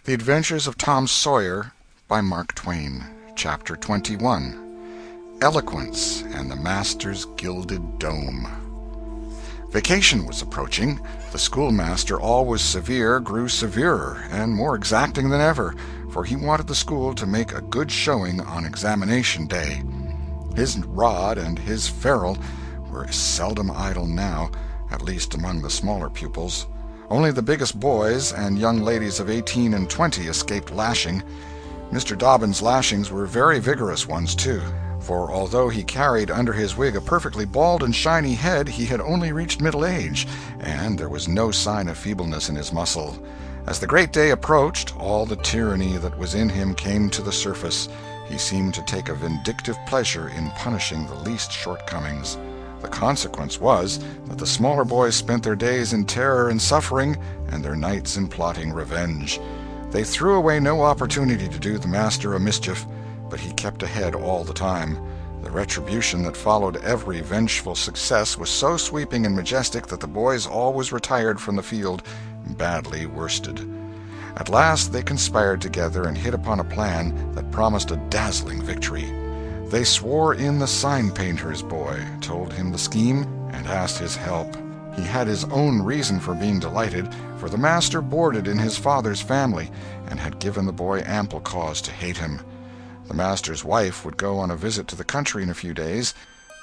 The Adventures of Tom Sawyer by Mark Twain. Chapter 21. Eloquence and the Master's Gilded Dome. Vacation was approaching. The schoolmaster, always severe, grew severer and more exacting than ever, for he wanted the school to make a good showing on examination day. His rod and his ferule were seldom idle now, at least among the smaller pupils. Only the biggest boys and young ladies of 18 and 20 escaped lashing. Mr. Dobbin's lashings were very vigorous ones, too, for although he carried under his wig a perfectly bald and shiny head, he had only reached middle age, and there was no sign of feebleness in his muscle. As the great day approached, all the tyranny that was in him came to the surface. He seemed to take a vindictive pleasure in punishing the least shortcomings. The consequence was that the smaller boys spent their days in terror and suffering, and their nights in plotting revenge. They threw away no opportunity to do the master a mischief, but he kept ahead all the time. The retribution that followed every vengeful success was so sweeping and majestic that the boys always retired from the field badly worsted. At last they conspired together and hit upon a plan that promised a dazzling victory. They swore in the sign-painter's boy, told him the scheme, and asked his help. He had his own reason for being delighted, for the master boarded in his father's family, and had given the boy ample cause to hate him. The master's wife would go on a visit to the country in a few days,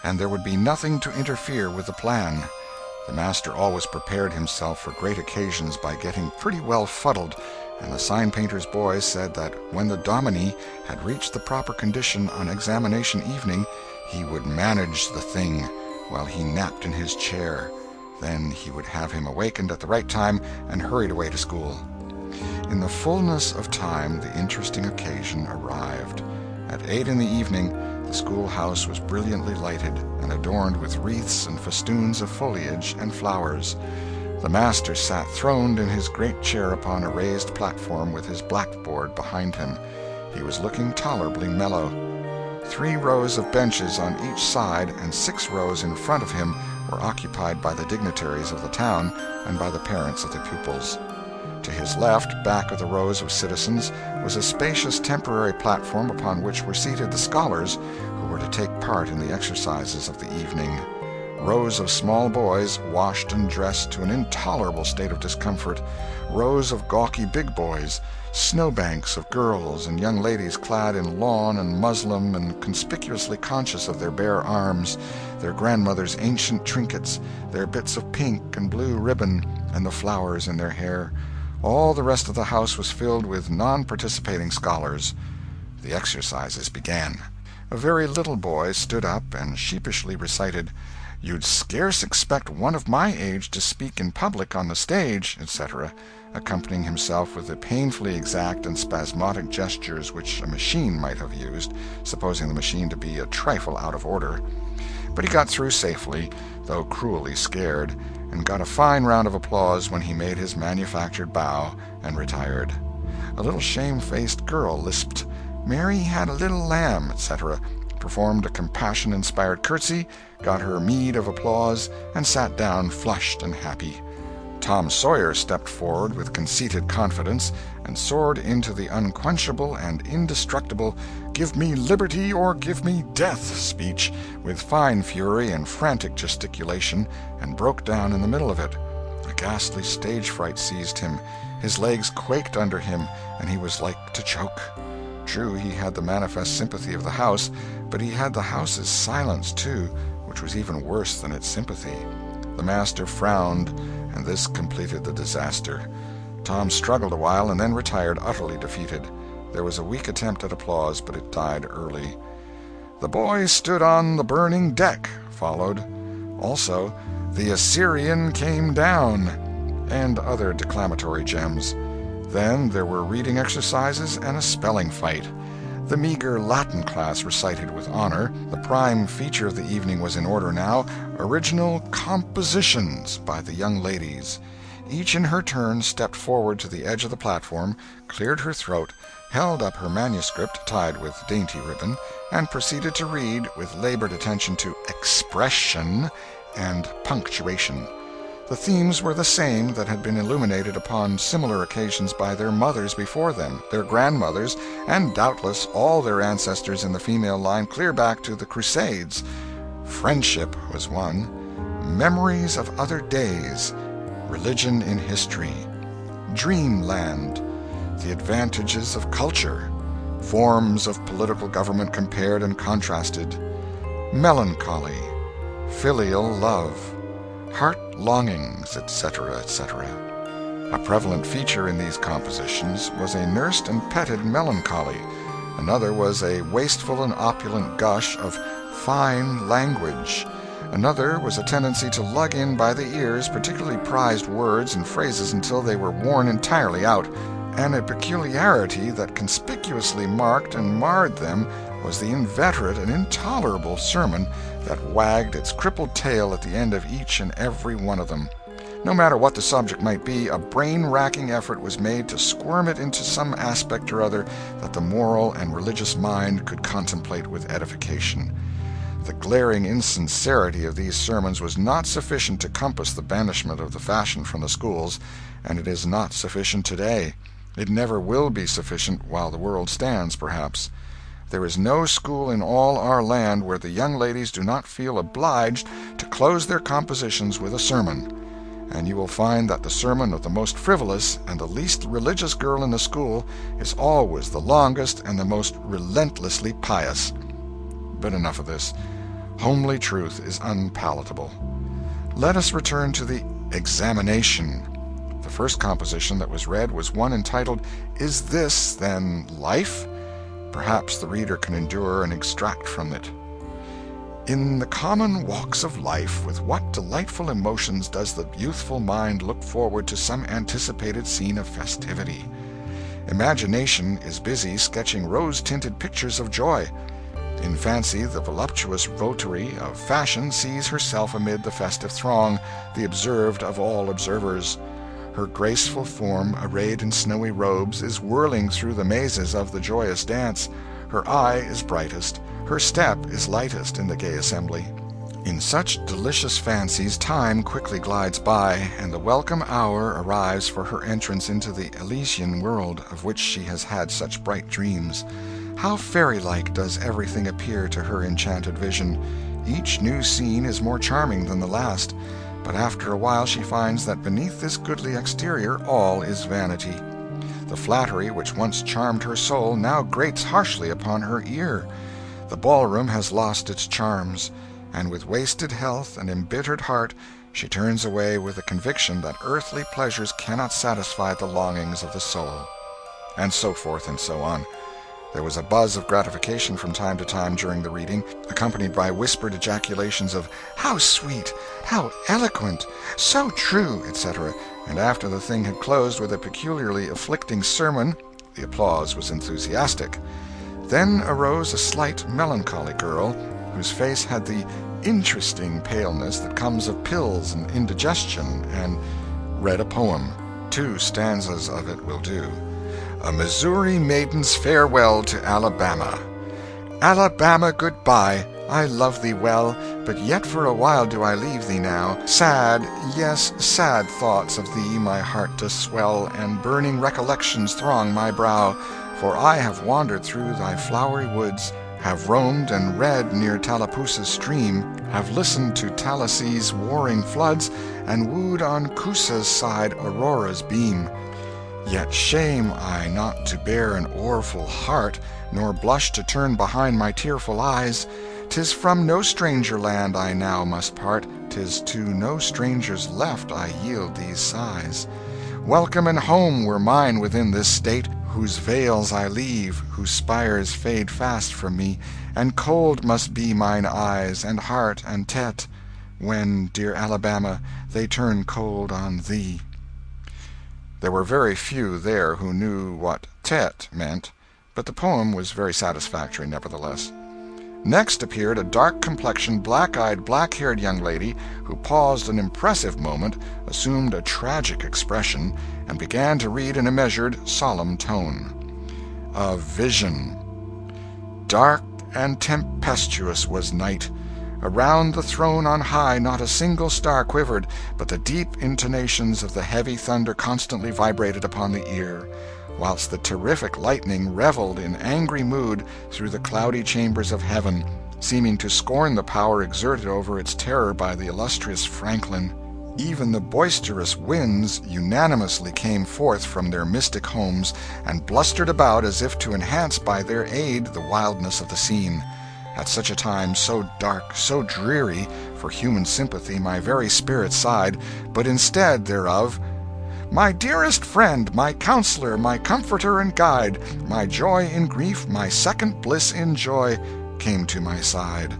and there would be nothing to interfere with the plan. The master always prepared himself for great occasions by getting pretty well fuddled, and the sign-painter's boy said that when the dominie had reached the proper condition on examination evening, he would manage the thing while he napped in his chair. Then he would have him awakened at the right time and hurried away to school. In the fullness of time the interesting occasion arrived. At 8 in the evening the schoolhouse was brilliantly lighted and adorned with wreaths and festoons of foliage and flowers. The master sat throned in his great chair upon a raised platform with his blackboard behind him. He was looking tolerably mellow. 3 rows of benches on each side and 6 rows in front of him were occupied by the dignitaries of the town and by the parents of the pupils. To his left, back of the rows of citizens, was a spacious temporary platform upon which were seated the scholars who were to take part in the exercises of the evening. Rows of small boys, washed and dressed to an intolerable state of discomfort, rows of gawky big boys, snowbanks of girls and young ladies clad in lawn and muslin and conspicuously conscious of their bare arms, their grandmother's ancient trinkets, their bits of pink and blue ribbon, and the flowers in their hair. All the rest of the house was filled with non-participating scholars. The exercises began. A very little boy stood up and sheepishly recited, "You'd scarce expect one of my age to speak in public on the stage," etc., accompanying himself with the painfully exact and spasmodic gestures which a machine might have used, supposing the machine to be a trifle out of order. But he got through safely, though cruelly scared, and got a fine round of applause when he made his manufactured bow and retired. A little shamefaced girl lisped, "Mary had a little lamb," etc., performed a compassion-inspired curtsy, got her meed of applause, and sat down flushed and happy. Tom Sawyer stepped forward with conceited confidence and soared into the unquenchable and indestructible "Give me liberty or give me death" speech with fine fury and frantic gesticulation, and broke down in the middle of it. A ghastly stage fright seized him. His legs quaked under him, and he was like to choke. True, he had the manifest sympathy of the house, but he had the house's silence, too, which was even worse than its sympathy. The master frowned, and this completed the disaster. Tom struggled a while and then retired utterly defeated. There was a weak attempt at applause, but it died early. "The boy stood on the burning deck" followed. Also, "The Assyrian came down," and other declamatory gems. Then there were reading exercises and a spelling fight. The meager Latin class recited with honor. The prime feature of the evening was in order now, original compositions by the young ladies. Each in her turn stepped forward to the edge of the platform, cleared her throat, held up her manuscript tied with dainty ribbon, and proceeded to read with labored attention to expression and punctuation. The themes were the same that had been illuminated upon similar occasions by their mothers before them, their grandmothers, and doubtless all their ancestors in the female line clear back to the Crusades. Friendship was one, memories of other days, religion in history, dreamland, the advantages of culture, forms of political government compared and contrasted, melancholy, filial love, heart longings, etc., etc. A prevalent feature in these compositions was a nursed and petted melancholy. Another was a wasteful and opulent gush of fine language. Another was a tendency to lug in by the ears particularly prized words and phrases until they were worn entirely out, and a peculiarity that conspicuously marked and marred them was the inveterate and intolerable sermon that wagged its crippled tail at the end of each and every one of them. No matter what the subject might be, a brain-racking effort was made to squirm it into some aspect or other that the moral and religious mind could contemplate with edification. The glaring insincerity of these sermons was not sufficient to compass the banishment of the fashion from the schools, and it is not sufficient today. It never will be sufficient while the world stands, perhaps. There is no school in all our land where the young ladies do not feel obliged to close their compositions with a sermon, and you will find that the sermon of the most frivolous and the least religious girl in the school is always the longest and the most relentlessly pious. But enough of this. Homely truth is unpalatable. Let us return to the examination. The first composition that was read was one entitled, "Is This, Then, Life?" Perhaps the reader can endure and extract from it. In the common walks of life, with what delightful emotions does the youthful mind look forward to some anticipated scene of festivity. Imagination is busy sketching rose-tinted pictures of joy. In fancy, the voluptuous votary of fashion sees herself amid the festive throng, the observed of all observers. Her graceful form, arrayed in snowy robes, is whirling through the mazes of the joyous dance. Her eye is brightest, her step is lightest in the gay assembly. In such delicious fancies time quickly glides by, and the welcome hour arrives for her entrance into the Elysian world of which she has had such bright dreams. How fairy-like does everything appear to her enchanted vision! Each new scene is more charming than the last, but after a while she finds that beneath this goodly exterior all is vanity. The flattery which once charmed her soul now grates harshly upon her ear. The ballroom has lost its charms, and with wasted health and embittered heart she turns away with the conviction that earthly pleasures cannot satisfy the longings of the soul. And so forth and so on. There was a buzz of gratification from time to time during the reading, accompanied by whispered ejaculations of "How sweet! How eloquent! So true!" etc., and after the thing had closed with a peculiarly afflicting sermon, the applause was enthusiastic. Then arose a slight melancholy girl, whose face had the interesting paleness that comes of pills and indigestion, and read a poem. 2 stanzas of it will do. A Missouri Maiden's Farewell to Alabama. Alabama, goodbye, I love thee well, but yet for a while do I leave thee now. Sad, yes, sad thoughts of thee my heart does swell, and burning recollections throng my brow. For I have wandered through thy flowery woods, have roamed and read near Tallapoosa's stream, have listened to Tallahasssee's warring floods, and wooed on Coosa's side Aurora's beam. Yet shame I not to bear an o'erfull heart, nor blush to turn behind my tearful eyes. 'Tis from no stranger land I now must part, 'tis to no strangers left I yield these sighs. Welcome and home were mine within this state, whose vales I leave, whose spires fade fast from me, and cold must be mine eyes, and heart, and tete, when, dear Alabama, they turn cold on thee. There were very few there who knew what tete meant, but the poem was very satisfactory nevertheless. Next appeared a dark-complexioned, black-eyed, black-haired young lady, who paused an impressive moment, assumed a tragic expression, and began to read in a measured, solemn tone. A vision. Dark and tempestuous was night. Around the throne on high not a single star quivered, but the deep intonations of the heavy thunder constantly vibrated upon the ear, whilst the terrific lightning revelled in angry mood through the cloudy chambers of heaven, seeming to scorn the power exerted over its terror by the illustrious Franklin. Even the boisterous winds unanimously came forth from their mystic homes and blustered about as if to enhance by their aid the wildness of the scene. At such a time, so dark, so dreary, for human sympathy my very spirit sighed, but instead thereof, "My dearest friend, my counselor, my comforter and guide, my joy in grief, my second bliss in joy," came to my side.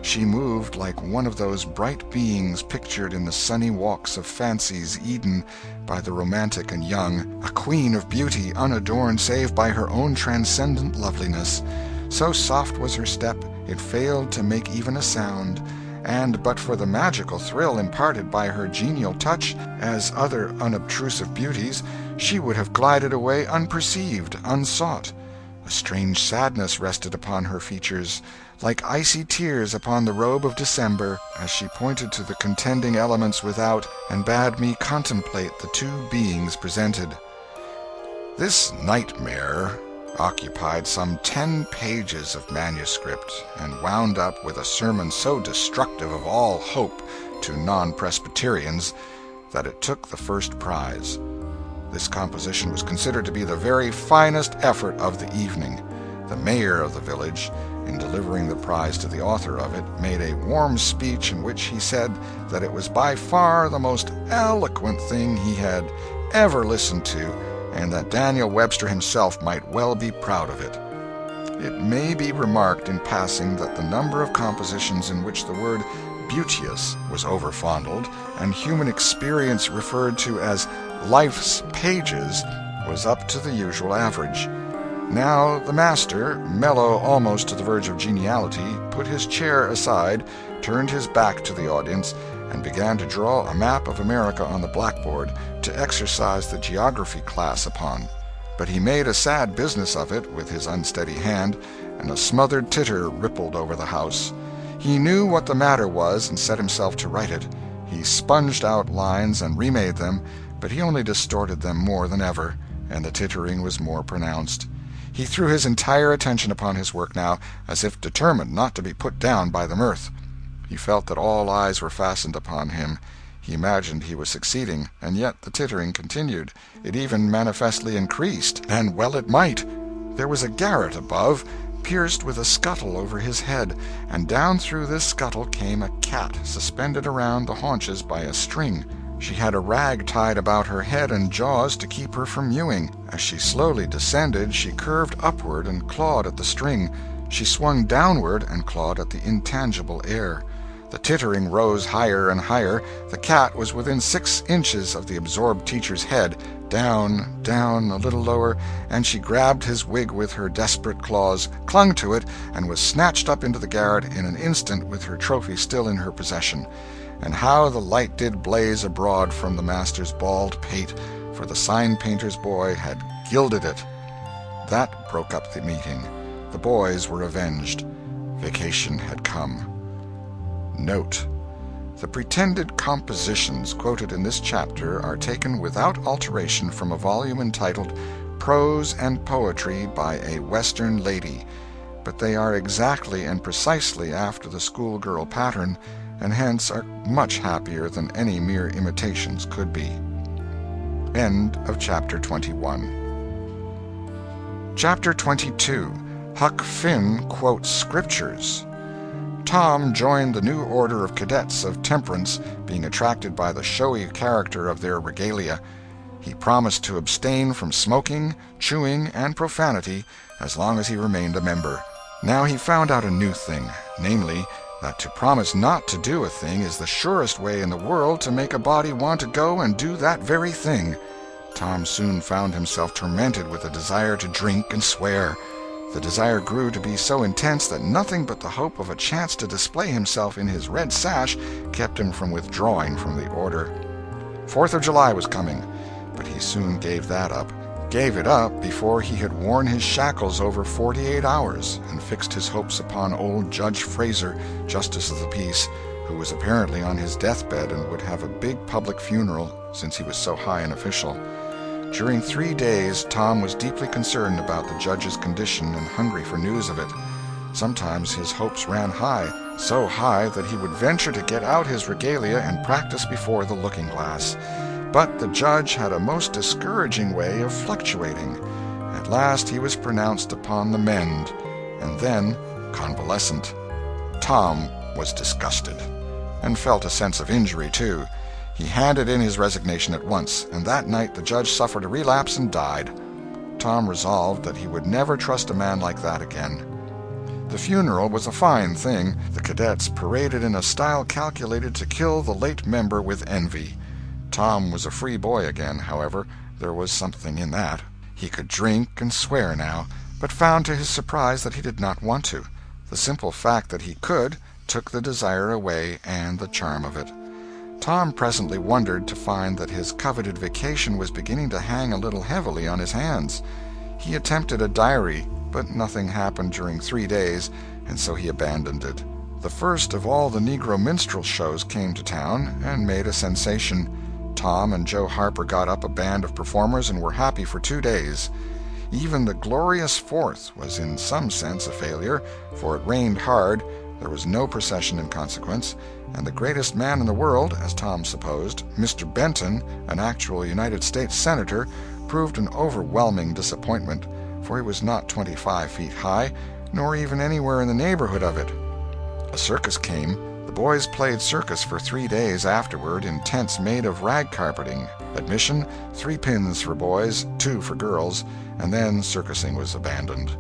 She moved like one of those bright beings pictured in the sunny walks of fancy's Eden by the romantic and young, a queen of beauty unadorned save by her own transcendent loveliness. So soft was her step, it failed to make even a sound, and but for the magical thrill imparted by her genial touch, as other unobtrusive beauties, she would have glided away unperceived, unsought. A strange sadness rested upon her features, like icy tears upon the robe of December, as she pointed to the contending elements without, and bade me contemplate the two beings presented. This nightmare occupied some 10 pages of manuscript, and wound up with a sermon so destructive of all hope to non-Presbyterians that it took the first prize. This composition was considered to be the very finest effort of the evening. The mayor of the village, in delivering the prize to the author of it, made a warm speech in which he said that it was by far the most eloquent thing he had ever listened to, and that Daniel Webster himself might well be proud of it. It may be remarked in passing that the number of compositions in which the word beauteous was overfondled, and human experience referred to as life's pages, was up to the usual average. Now the master, mellow almost to the verge of geniality, put his chair aside, turned his back to the audience, and began to draw a map of America on the blackboard to exercise the geography class upon. But he made a sad business of it with his unsteady hand, and a smothered titter rippled over the house. He knew what the matter was and set himself to right it. He sponged out lines and remade them, but he only distorted them more than ever, and the tittering was more pronounced. He threw his entire attention upon his work now, as if determined not to be put down by the mirth. He felt that all eyes were fastened upon him. He imagined he was succeeding, and yet the tittering continued. It even manifestly increased, and well it might. There was a garret above, pierced with a scuttle over his head, and down through this scuttle came a cat suspended around the haunches by a string. She had a rag tied about her head and jaws to keep her from mewing. As she slowly descended, she curved upward and clawed at the string. She swung downward and clawed at the intangible air. The tittering rose higher and higher. The cat was within 6 inches of the absorbed teacher's head. Down, down, a little lower, and she grabbed his wig with her desperate claws, clung to it, and was snatched up into the garret in an instant with her trophy still in her possession. And how the light did blaze abroad from the master's bald pate, for the sign-painter's boy had gilded it. That broke up the meeting. The boys were avenged. Vacation had come. Note: the pretended compositions quoted in this chapter are taken without alteration from a volume entitled Prose and Poetry by a Western Lady, but they are exactly and precisely after the schoolgirl pattern, and hence are much happier than any mere imitations could be. End of Chapter 21. Chapter 22. Huck Finn Quotes Scriptures. Tom joined the new order of cadets of temperance, being attracted by the showy character of their regalia. He promised to abstain from smoking, chewing, and profanity as long as he remained a member. Now he found out a new thing, namely, that to promise not to do a thing is the surest way in the world to make a body want to go and do that very thing. Tom soon found himself tormented with a desire to drink and swear. The desire grew to be so intense that nothing but the hope of a chance to display himself in his red sash kept him from withdrawing from the order. 4th of July was coming, but he soon gave that up, gave it up before he had worn his shackles over 48 hours and fixed his hopes upon old Judge Fraser, Justice of the Peace, who was apparently on his deathbed and would have a big public funeral since he was so high an official. During 3 days Tom was deeply concerned about the judge's condition and hungry for news of it. Sometimes his hopes ran high, so high that he would venture to get out his regalia and practice before the looking-glass. But the judge had a most discouraging way of fluctuating. At last he was pronounced upon the mend, and then convalescent. Tom was disgusted, and felt a sense of injury, too. He handed in his resignation at once, and that night the judge suffered a relapse and died. Tom resolved that he would never trust a man like that again. The funeral was a fine thing. The cadets paraded in a style calculated to kill the late member with envy. Tom was a free boy again, however. There was something in that. He could drink and swear now, but found to his surprise that he did not want to. The simple fact that he could took the desire away and the charm of it. Tom presently wondered to find that his coveted vacation was beginning to hang a little heavily on his hands. He attempted a diary, but nothing happened during 3 days, and so he abandoned it. The first of all the Negro minstrel shows came to town and made a sensation. Tom and Joe Harper got up a band of performers and were happy for 2 days. Even the glorious Fourth was in some sense a failure, for it rained hard, there was no procession in consequence, and the greatest man in the world, as Tom supposed, Mr. Benton, an actual United States Senator, proved an overwhelming disappointment, for he was not 25 feet high, nor even anywhere in the neighborhood of it. A circus came. The boys played circus for 3 days afterward in tents made of rag carpeting. Admission, 3 pins for boys, 2 for girls, and then circusing was abandoned.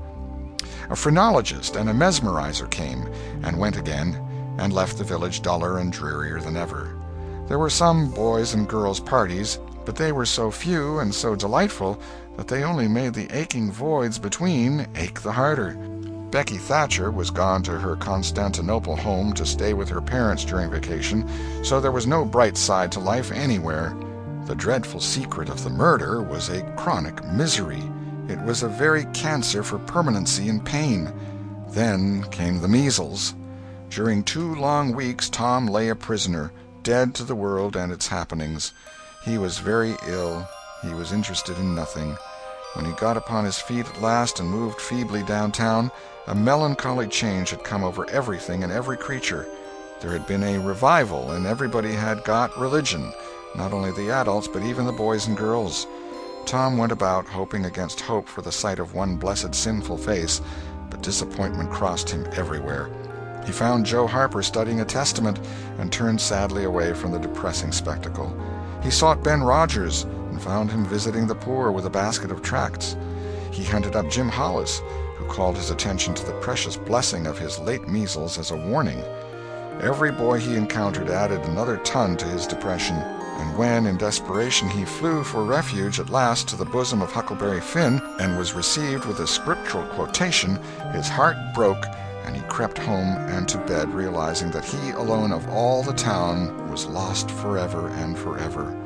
A phrenologist and a mesmerizer came, and went again, and left the village duller and drearier than ever. There were some boys' and girls' parties, but they were so few and so delightful that they only made the aching voids between ache the harder. Becky Thatcher was gone to her Constantinople home to stay with her parents during vacation, so there was no bright side to life anywhere. The dreadful secret of the murder was a chronic misery. It was a very cancer for permanency and pain. Then came the measles. During 2 long weeks Tom lay a prisoner, dead to the world and its happenings. He was very ill. He was interested in nothing. When he got upon his feet at last and moved feebly downtown, a melancholy change had come over everything and every creature. There had been a revival, and everybody had got religion, not only the adults but even the boys and girls. Tom went about hoping against hope for the sight of one blessed sinful face, but disappointment crossed him everywhere. He found Joe Harper studying a Testament and turned sadly away from the depressing spectacle. He sought Ben Rogers and found him visiting the poor with a basket of tracts. He hunted up Jim Hollis, who called his attention to the precious blessing of his late measles as a warning. Every boy he encountered added another ton to his depression, and when, in desperation, he flew for refuge at last to the bosom of Huckleberry Finn and was received with a scriptural quotation, his heart broke, and he crept home and to bed, realizing that he alone of all the town was lost forever and forever.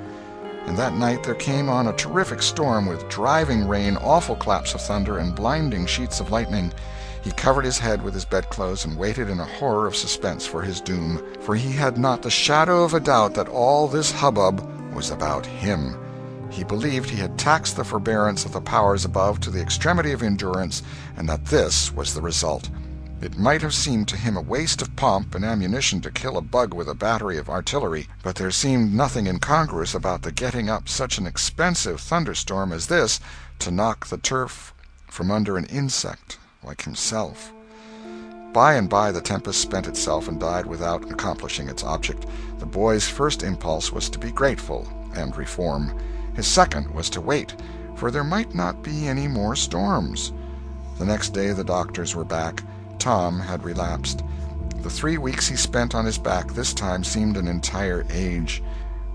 And that night there came on a terrific storm with driving rain, awful claps of thunder, and blinding sheets of lightning. He covered his head with his bedclothes and waited in a horror of suspense for his doom, for he had not the shadow of a doubt that all this hubbub was about him. He believed he had taxed the forbearance of the powers above to the extremity of endurance, and that this was the result. It might have seemed to him a waste of pomp and ammunition to kill a bug with a battery of artillery, but there seemed nothing incongruous about the getting up such an expensive thunderstorm as this to knock the turf from under an insect like himself. By and by the tempest spent itself and died without accomplishing its object. The boy's first impulse was to be grateful and reform. His second was to wait, for there might not be any more storms. The next day the doctors were back. Tom had relapsed. The 3 weeks he spent on his back this time seemed an entire age.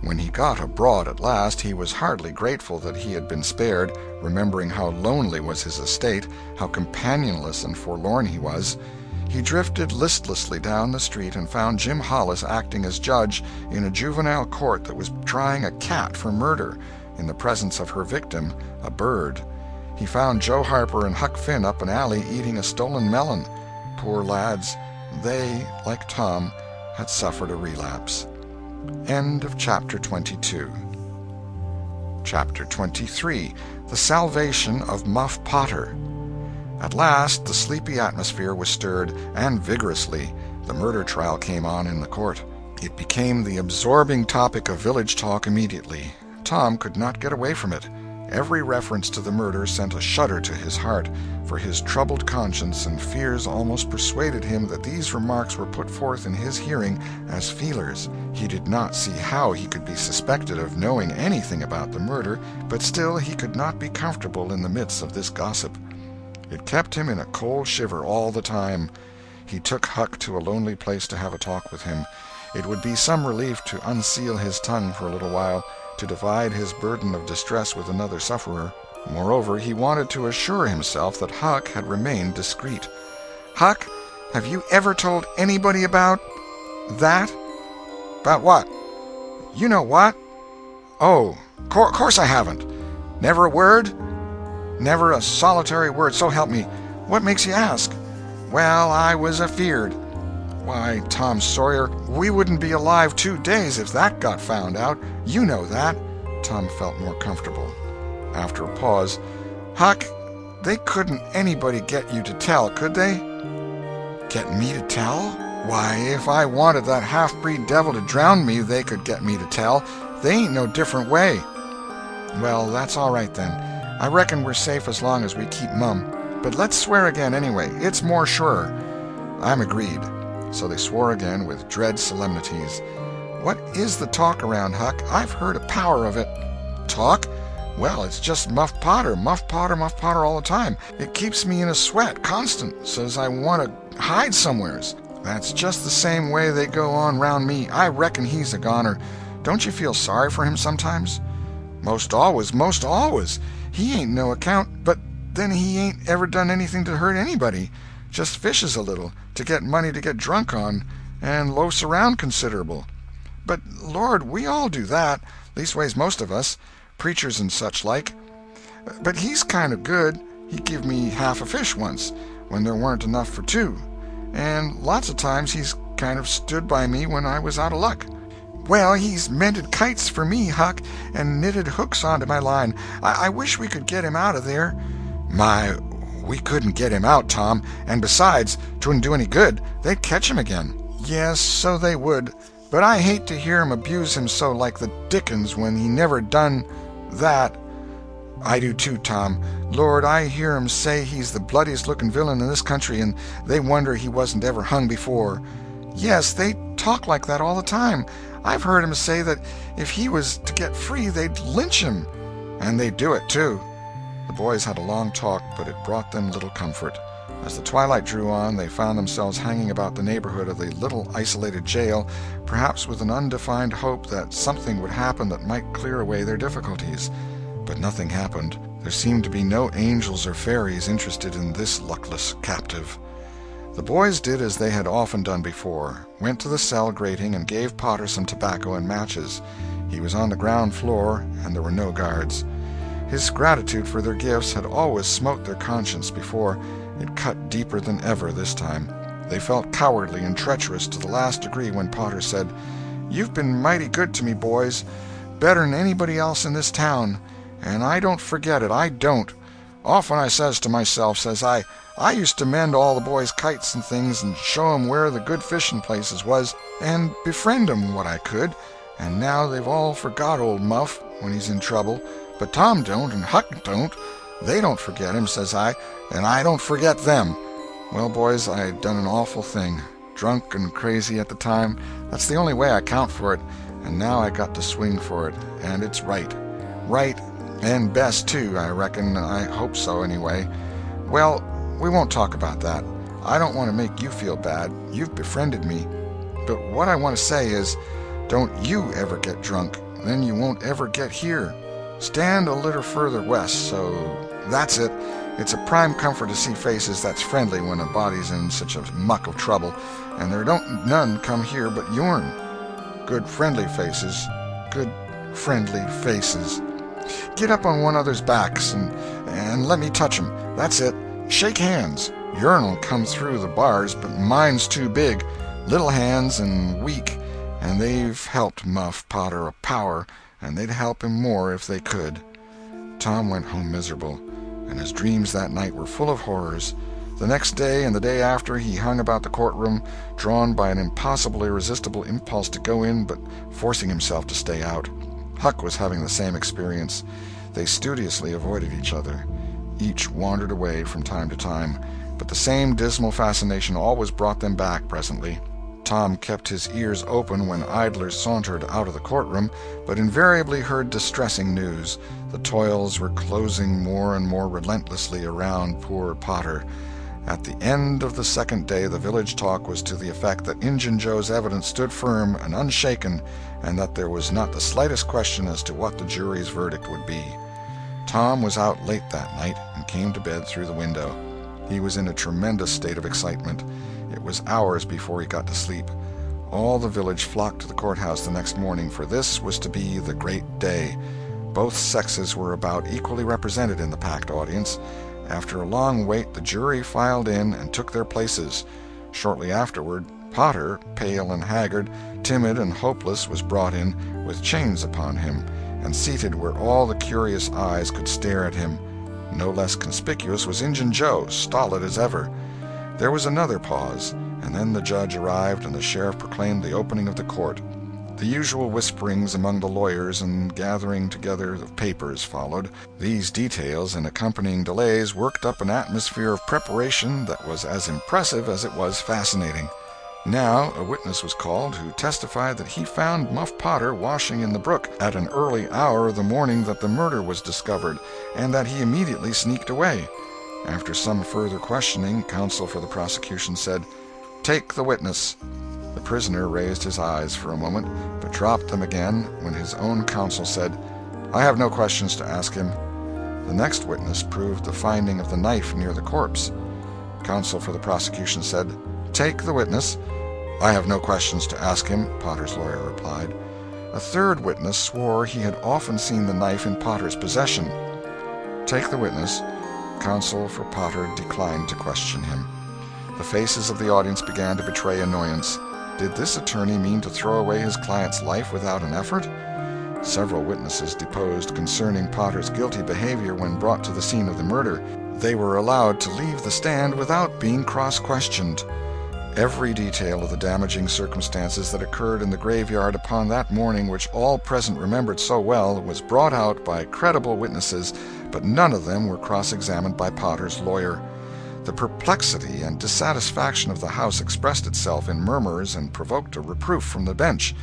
When he got abroad at last, he was hardly grateful that he had been spared, remembering how lonely was his estate, how companionless and forlorn he was. He drifted listlessly down the street and found Jim Hollis acting as judge in a juvenile court that was trying a cat for murder. in the presence of her victim, a bird. He found Joe Harper and Huck Finn up an alley eating a stolen melon. Poor lads, they, like Tom, had suffered a relapse. End of Chapter 22. Chapter 23. The Salvation of Muff Potter. At last the sleepy atmosphere was stirred, and vigorously. The murder trial came on in the court. It became the absorbing topic of village talk immediately. Tom could not get away from it. Every reference to the murder sent a shudder to his heart, for his troubled conscience and fears almost persuaded him that these remarks were put forth in his hearing as feelers. He did not see how he could be suspected of knowing anything about the murder, but still he could not be comfortable in the midst of this gossip. It kept him in a cold shiver all the time. He took Huck to a lonely place to have a talk with him. It would be some relief to unseal his tongue for a little while, to divide his burden of distress with another sufferer. Moreover, he wanted to assure himself that Huck had remained discreet. "Huck, have you ever told anybody about that?" "About what?" "You know what." "Oh, course I haven't." "Never a word?" "Never a solitary word, so help me. What makes you ask?" "Well, I was afeard." "Why, Tom Sawyer, we wouldn't be alive 2 days if that got found out. You know that." Tom felt more comfortable. After a pause, "Huck, they couldn't anybody get you to tell, could they?" "Get me to tell? Why, if I wanted that half-breed devil to drown me, they could get me to tell. They ain't no different way." "Well, that's all right then. I reckon we're safe as long as we keep mum. But let's swear again anyway. It's more surer." "I'm agreed." So they swore again with dread solemnities. "What is the talk around, Huck? I've heard a power of it." "Talk? Well, it's just Muff Potter, Muff Potter, Muff Potter all the time. It keeps me in a sweat, constant, so's I want to hide somewheres. That's just the same way they go on round me. I reckon he's a goner. Don't you feel sorry for him sometimes?" "Most always, most always. He ain't no account, but then he ain't ever done anything to hurt anybody. Just fishes a little, to get money to get drunk on, and loafs around considerable." "But, Lord, we all do that, leastways most of us, preachers and such like. But he's kind of good. He give me half a fish once, when there weren't enough for 2. And lots of times he's kind of stood by me when I was out of luck." "Well, he's mended kites for me, Huck, and knitted hooks onto my line. I wish we could get him out of there." "My, we couldn't get him out, Tom, and besides, 'twouldn't do any good. They'd catch him again." "Yes, so they would. But I hate to hear him abuse him so like the dickens when he never done that." "I do too, Tom. Lord, I hear 'em say he's the bloodiest-looking villain in this country, and they wonder he wasn't ever hung before." "Yes, they talk like that all the time. I've heard 'em say that if he was to get free they'd lynch him." "And they'd do it, too." The boys had a long talk, but it brought them little comfort. As the twilight drew on, they found themselves hanging about the neighborhood of the little isolated jail, perhaps with an undefined hope that something would happen that might clear away their difficulties. But nothing happened. There seemed to be no angels or fairies interested in this luckless captive. The boys did as they had often done before, went to the cell grating and gave Potter some tobacco and matches. He was on the ground floor, and there were no guards. His gratitude for their gifts had always smote their conscience before. It cut deeper than ever this time. They felt cowardly and treacherous to the last degree when Potter said, "You've been mighty good to me, boys, better'n anybody else in this town, and I don't forget it, I don't. Often I says to myself, says I used to mend all the boys' kites and things and show 'em where the good fishing places was, and befriend 'em what I could, and now they've all forgot old Muff when he's in trouble, but Tom don't and Huck don't. They don't forget him, says I, and I don't forget them. Well, boys, I done an awful thing. Drunk and crazy at the time, that's the only way I count for it, and now I got to swing for it, and it's right. Right, and best, too, I reckon. I hope so, anyway. Well, we won't talk about that. I don't want to make you feel bad. You've befriended me. But what I want to say is, don't you ever get drunk. Then you won't ever get here. Stand a little further west, so that's it. It's a prime comfort to see faces that's friendly when a body's in such a muck of trouble, and there don't none come here but yourn. Good friendly faces. Good friendly faces. Get up on one another's backs and let me touch 'em. That's it. Shake hands. Yourn'll come through the bars, but mine's too big. Little hands and weak, and they've helped Muff Potter a power, and they'd help him more if they could." Tom went home miserable, and his dreams that night were full of horrors. The next day and the day after he hung about the courtroom, drawn by an impossible, irresistible impulse to go in, but forcing himself to stay out. Huck was having the same experience. They studiously avoided each other. Each wandered away from time to time, but the same dismal fascination always brought them back presently. Tom kept his ears open when idlers sauntered out of the courtroom, but invariably heard distressing news. The toils were closing more and more relentlessly around poor Potter. At the end of the second day the village talk was to the effect that Injun Joe's evidence stood firm and unshaken, and that there was not the slightest question as to what the jury's verdict would be. Tom was out late that night and came to bed through the window. He was in a tremendous state of excitement. It was hours before he got to sleep. All the village flocked to the courthouse the next morning, for this was to be the great day. Both sexes were about equally represented in the packed audience. After a long wait, the jury filed in and took their places. Shortly afterward, Potter, pale and haggard, timid and hopeless, was brought in, with chains upon him, and seated where all the curious eyes could stare at him. No less conspicuous was Injun Joe, stolid as ever. There was another pause, and then the judge arrived and the sheriff proclaimed the opening of the court. The usual whisperings among the lawyers and gathering together of papers followed. These details and accompanying delays worked up an atmosphere of preparation that was as impressive as it was fascinating. Now a witness was called who testified that he found Muff Potter washing in the brook at an early hour the morning that the murder was discovered, and that he immediately sneaked away. After some further questioning, counsel for the prosecution said, "Take the witness." The prisoner raised his eyes for a moment, but dropped them again when his own counsel said, "I have no questions to ask him." The next witness proved the finding of the knife near the corpse. Counsel for the prosecution said, "Take the witness." "I have no questions to ask him," Potter's lawyer replied. A third witness swore he had often seen the knife in Potter's possession. "Take the witness." Counsel for Potter declined to question him. The faces of the audience began to betray annoyance. Did this attorney mean to throw away his client's life without an effort? Several witnesses deposed concerning Potter's guilty behavior when brought to the scene of the murder. They were allowed to leave the stand without being cross-questioned. Every detail of the damaging circumstances that occurred in the graveyard upon that morning, which all present remembered so well, was brought out by credible witnesses, but none of them were cross-examined by Potter's lawyer. The perplexity and dissatisfaction of the house expressed itself in murmurs and provoked a reproof from the bench.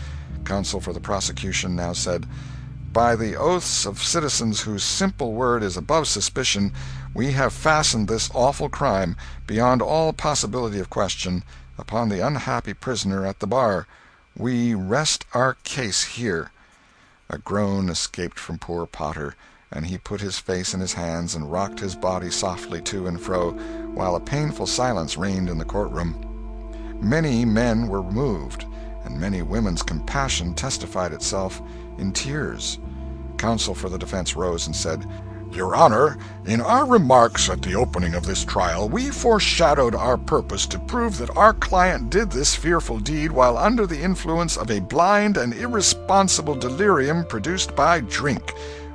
Counsel for the prosecution now said, "By the oaths of citizens whose simple word is above suspicion, we have fastened this awful crime, beyond all possibility of question, upon the unhappy prisoner at the bar. We rest our case here." A groan escaped from poor Potter, and he put his face in his hands and rocked his body softly to and fro, while a painful silence reigned in the courtroom. Many men were moved, and many women's compassion testified itself in tears. Counsel for the defense rose and said, "Your Honor, in our remarks at the opening of this trial, we foreshadowed our purpose to prove that our client did this fearful deed while under the influence of a blind and irresponsible delirium produced by drink.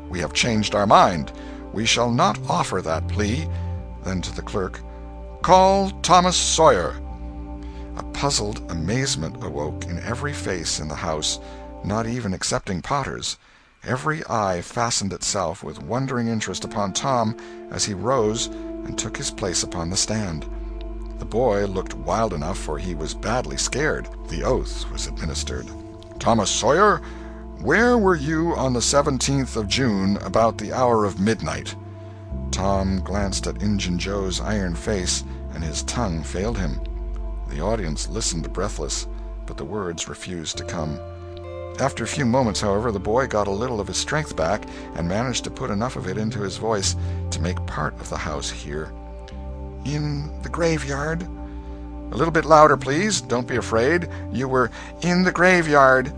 We have changed our mind. We shall not offer that plea." Then to the clerk, "Call Thomas Sawyer." A puzzled amazement awoke in every face in the house, not even excepting Potter's. Every eye fastened itself with wondering interest upon Tom as he rose and took his place upon the stand. The boy looked wild enough, for he was badly scared. The oath was administered. "Thomas Sawyer, where were you on the 17th of June about the hour of midnight?" Tom glanced at Injun Joe's iron face, and his tongue failed him. The audience listened breathless, but the words refused to come. After a few moments, however, the boy got a little of his strength back and managed to put enough of it into his voice to make part of the house hear. "In the graveyard." "A little bit louder, please. Don't be afraid. You were in the graveyard."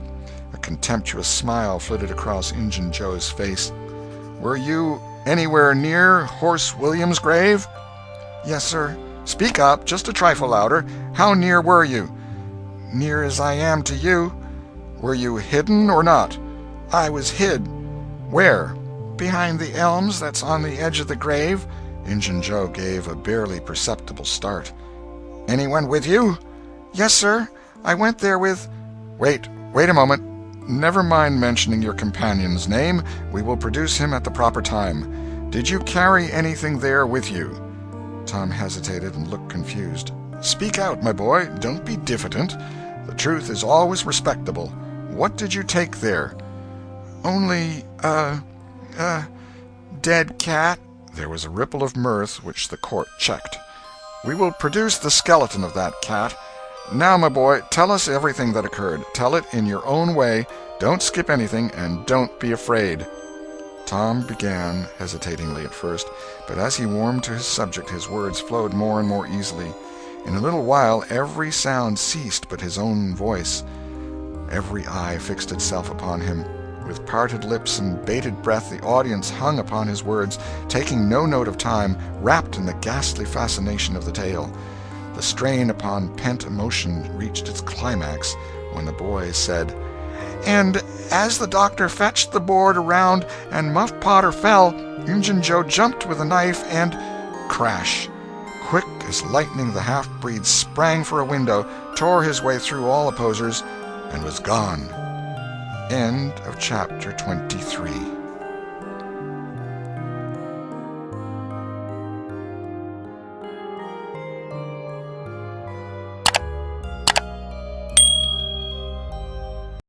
A contemptuous smile flitted across Injun Joe's face. Were you anywhere near Horse William's grave?" "Yes, sir." "Speak up, just a trifle louder. How near were you?" "Near as I am to you." "Were you hidden or not?" "I was hid." "Where?" "Behind the elms that's on the edge of the grave." Injun Joe gave a barely perceptible start. "Anyone with you?" "Yes, sir. I went there with—" Wait a moment. Never mind mentioning your companion's name. We will produce him at the proper time. Did you carry anything there with you?" Tom hesitated and looked confused. "Speak out, my boy. Don't be diffident. The truth is always respectable. What did you take there?" "Only dead cat." There was a ripple of mirth which the court checked. "We will produce the skeleton of that cat. Now, my boy, tell us everything that occurred. Tell it in your own way. Don't skip anything, and don't be afraid." Tom began, hesitatingly at first, but as he warmed to his subject his words flowed more and more easily. In a little while every sound ceased but his own voice. Every eye fixed itself upon him. With parted lips and bated breath the audience hung upon his words, taking no note of time, wrapped in the ghastly fascination of the tale. The strain upon pent emotion reached its climax when the boy said, "And as the doctor fetched the board around and Muff Potter fell, Injun Joe jumped with a knife and—" Crash! Quick as lightning the half-breed sprang for a window, tore his way through all opposers, and was gone. End of chapter 23.